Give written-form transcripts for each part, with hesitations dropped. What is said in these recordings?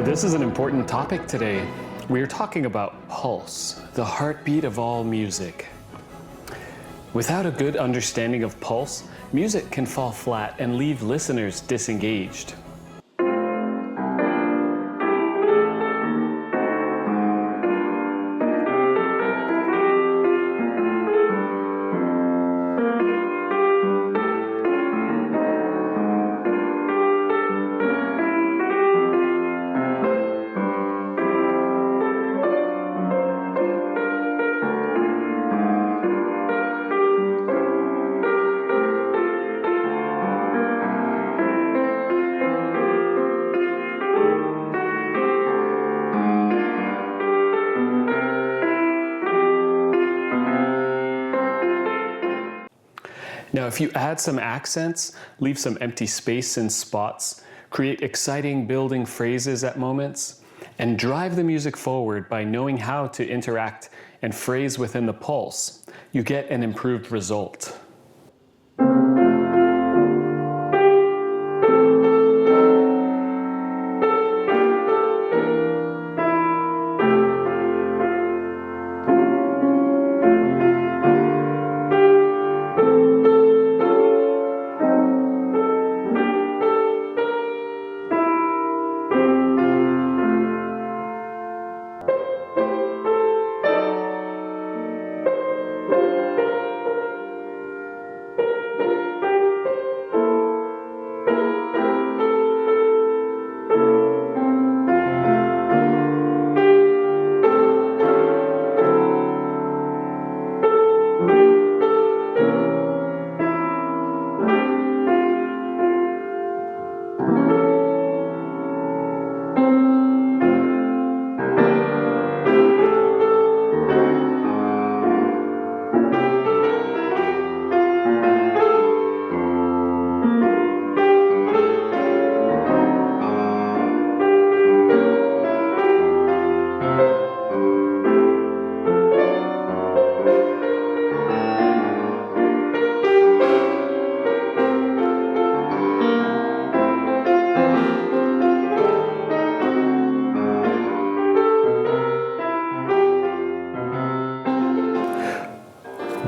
This is an important topic today. We are talking about pulse, the heartbeat of all music. Without a good understanding of pulse, music can fall flat and leave listeners disengaged. Now, if you add some accents, leave some empty space in spots, create exciting building phrases at moments, and drive the music forward by knowing how to interact and phrase within the pulse, you get an improved result.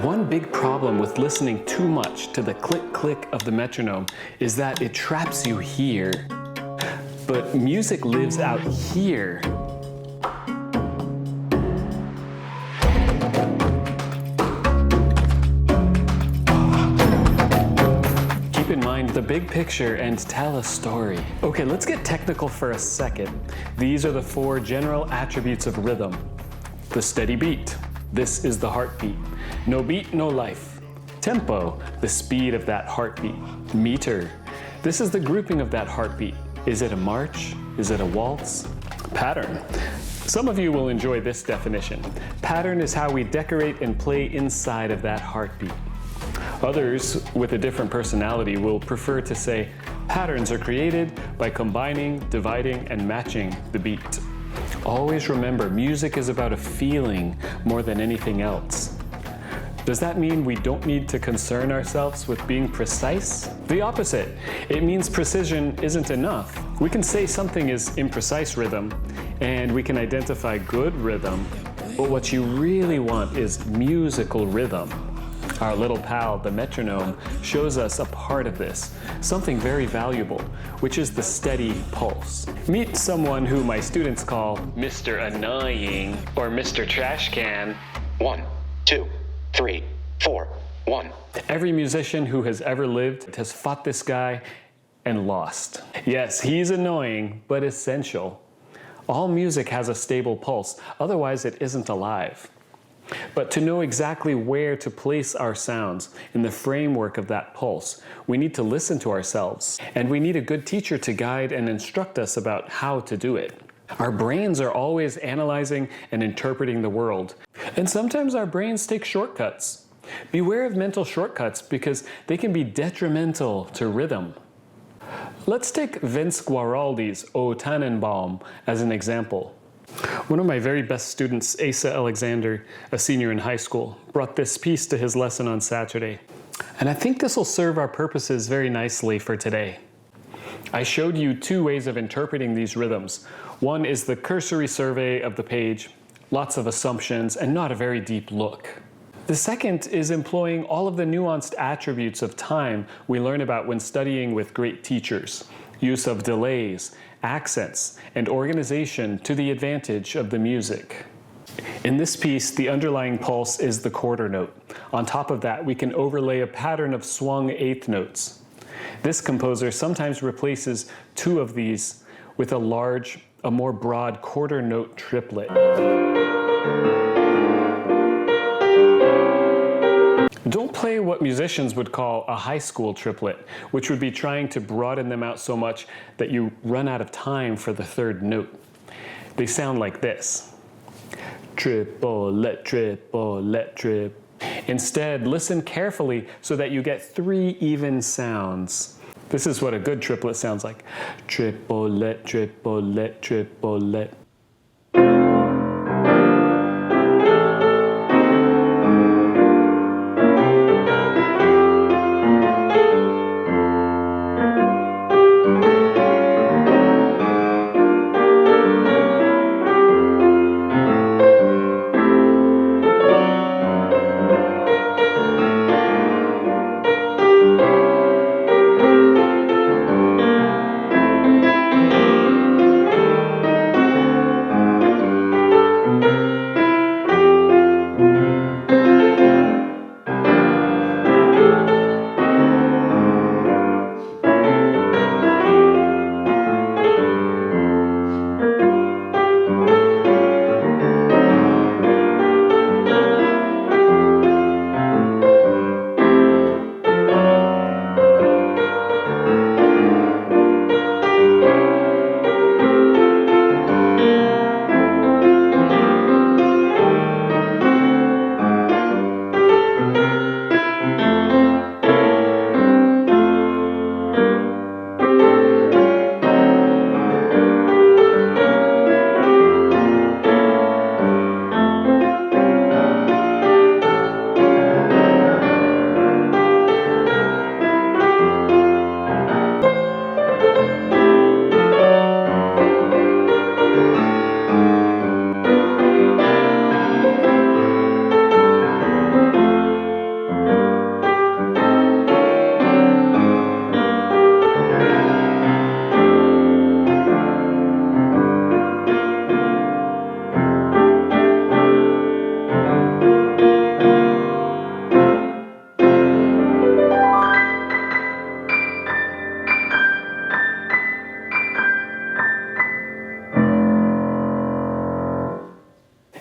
One big problem with listening too much to the click-click of the metronome is that it traps you here. But music lives out here. Keep in mind the big picture and tell a story. Okay, let's get technical for a second. These are the 4 general attributes of rhythm. The steady beat. This is the heartbeat. No beat, no life. Tempo, the speed of that heartbeat. Meter, this is the grouping of that heartbeat. Is it a march? Is it a waltz? Pattern. Some of you will enjoy this definition. Pattern is how we decorate and play inside of that heartbeat. Others with a different personality will prefer to say patterns are created by combining, dividing, and matching the beat. Always remember, music is about a feeling more than anything else. Does that mean we don't need to concern ourselves with being precise? The opposite. It means precision isn't enough. We can say something is imprecise rhythm, and we can identify good rhythm, but what you really want is musical rhythm. Our little pal, the metronome, shows us a part of this, something very valuable, which is the steady pulse. Meet someone who my students call Mr. Annoying or Mr. Trash Can. 1, 2, 3, 4, 1. Every musician who has ever lived has fought this guy and lost. Yes, he's annoying, but essential. All music has a stable pulse, otherwise it isn't alive. But to know exactly where to place our sounds in the framework of that pulse, we need to listen to ourselves, and we need a good teacher to guide and instruct us about how to do it. Our brains are always analyzing and interpreting the world, and sometimes our brains take shortcuts. Beware of mental shortcuts because they can be detrimental to rhythm. Let's take Vince Guaraldi's O Tannenbaum as an example. One of my very best students, Asa Alexander, a senior in high school, brought this piece to his lesson on Saturday. And I think this will serve our purposes very nicely for today. I showed you two ways of interpreting these rhythms. One is the cursory survey of the page, lots of assumptions, and not a very deep look. The second is employing all of the nuanced attributes of time we learn about when studying with great teachers. Use of delays, accents, and organization to the advantage of the music. In this piece, the underlying pulse is the quarter note. On top of that, we can overlay a pattern of swung eighth notes. This composer sometimes replaces two of these with a more broad quarter note triplet. Don't play what musicians would call a high school triplet, which would be trying to broaden them out so much that you run out of time for the third note. They sound like this. Triplet, triplet, trip. Instead, listen carefully so that you get three even sounds. This is what a good triplet sounds like. Triplet, triplet, triplet.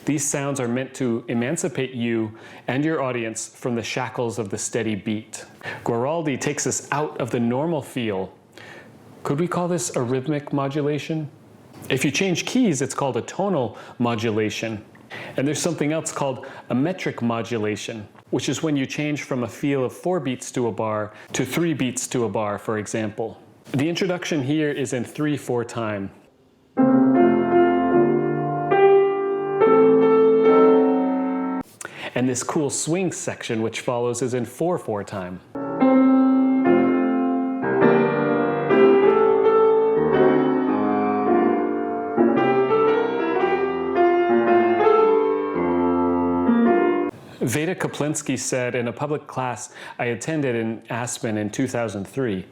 These sounds are meant to emancipate you and your audience from the shackles of the steady beat. Guaraldi takes us out of the normal feel. Could we call this a rhythmic modulation? If you change keys, it's called a tonal modulation. And there's something else called a metric modulation, which is when you change from a feel of 4 beats to a bar to 3 beats to a bar, for example. The introduction here is in 3/4 time. And this cool swing section which follows is in 4/4 time. Veda Kaplinsky said in a public class I attended in Aspen in 2003,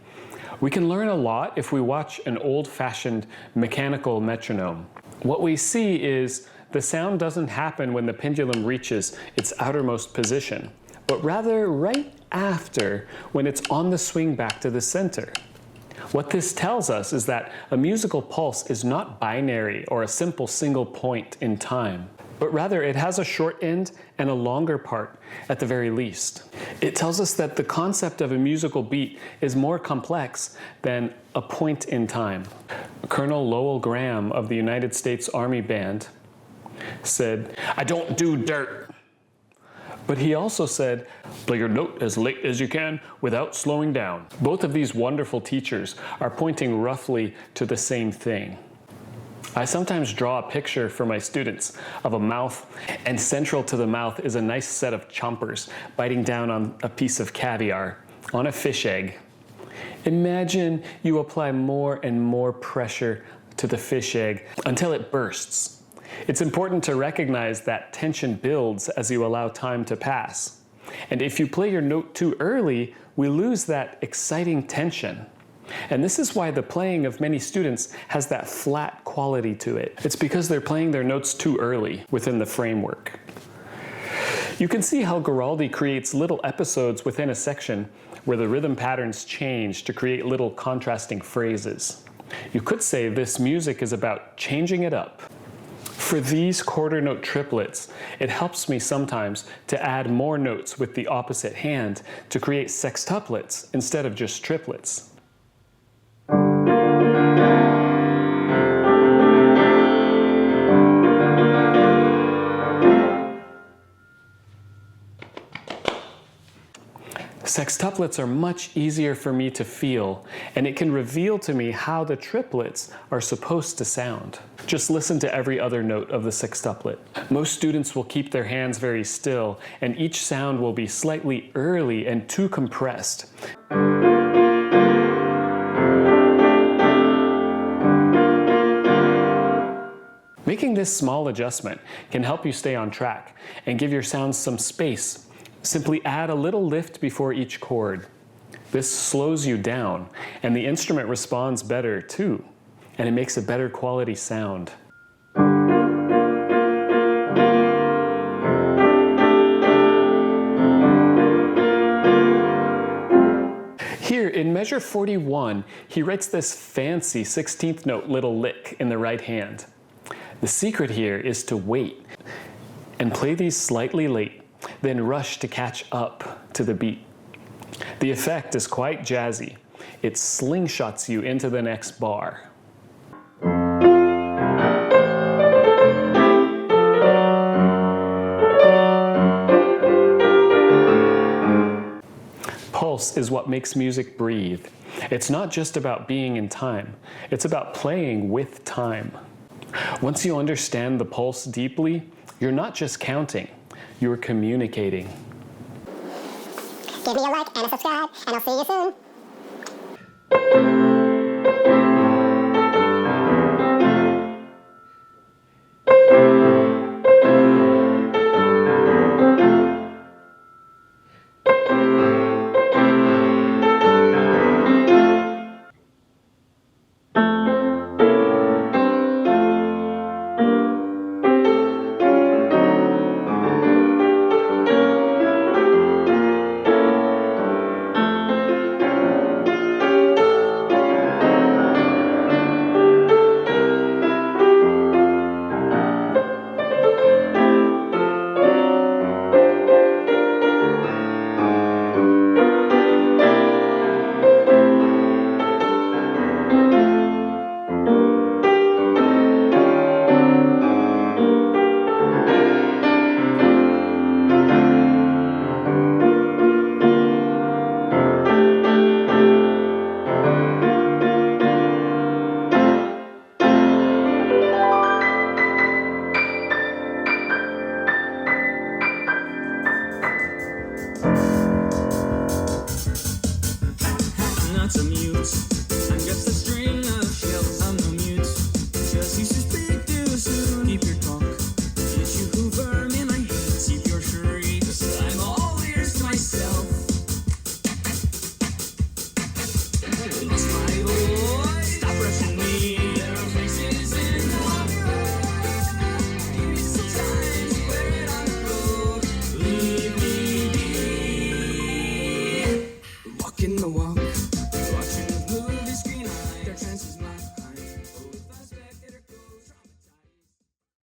"We can learn a lot if we watch an old-fashioned mechanical metronome. What we see is the sound doesn't happen when the pendulum reaches its outermost position, but rather right after, when it's on the swing back to the center. What this tells us is that a musical pulse is not binary or a simple single point in time, but rather it has a short end and a longer part at the very least. It tells us that the concept of a musical beat is more complex than a point in time." Colonel Lowell Graham of the United States Army Band said, "I don't do dirt." But he also said, "Play your note as late as you can without slowing down." Both of these wonderful teachers are pointing roughly to the same thing. I sometimes draw a picture for my students of a mouth, and central to the mouth is a nice set of chompers biting down on a piece of caviar, on a fish egg. Imagine you apply more and more pressure to the fish egg until it bursts. It's important to recognize that tension builds as you allow time to pass. And if you play your note too early, we lose that exciting tension. And this is why the playing of many students has that flat quality to it. It's because they're playing their notes too early within the framework. You can see how Guaraldi creates little episodes within a section where the rhythm patterns change to create little contrasting phrases. You could say this music is about changing it up. For these quarter note triplets, it helps me sometimes to add more notes with the opposite hand to create sextuplets instead of just triplets. Sextuplets are much easier for me to feel, and it can reveal to me how the triplets are supposed to sound. Just listen to every other note of the sextuplet. Most students will keep their hands very still, and each sound will be slightly early and too compressed. Making this small adjustment can help you stay on track and give your sounds some space. Simply add a little lift before each chord. This slows you down, and the instrument responds better too, and it makes a better quality sound. Here in measure 41, he writes this fancy 16th note little lick in the right hand. The secret here is to wait and play these slightly late, then rush to catch up to the beat. The effect is quite jazzy. It slingshots you into the next bar. Pulse is what makes music breathe. It's not just about being in time. It's about playing with time. Once you understand the pulse deeply, you're not just counting. You're communicating. Give me a like and a subscribe, and I'll see you soon. Not amused.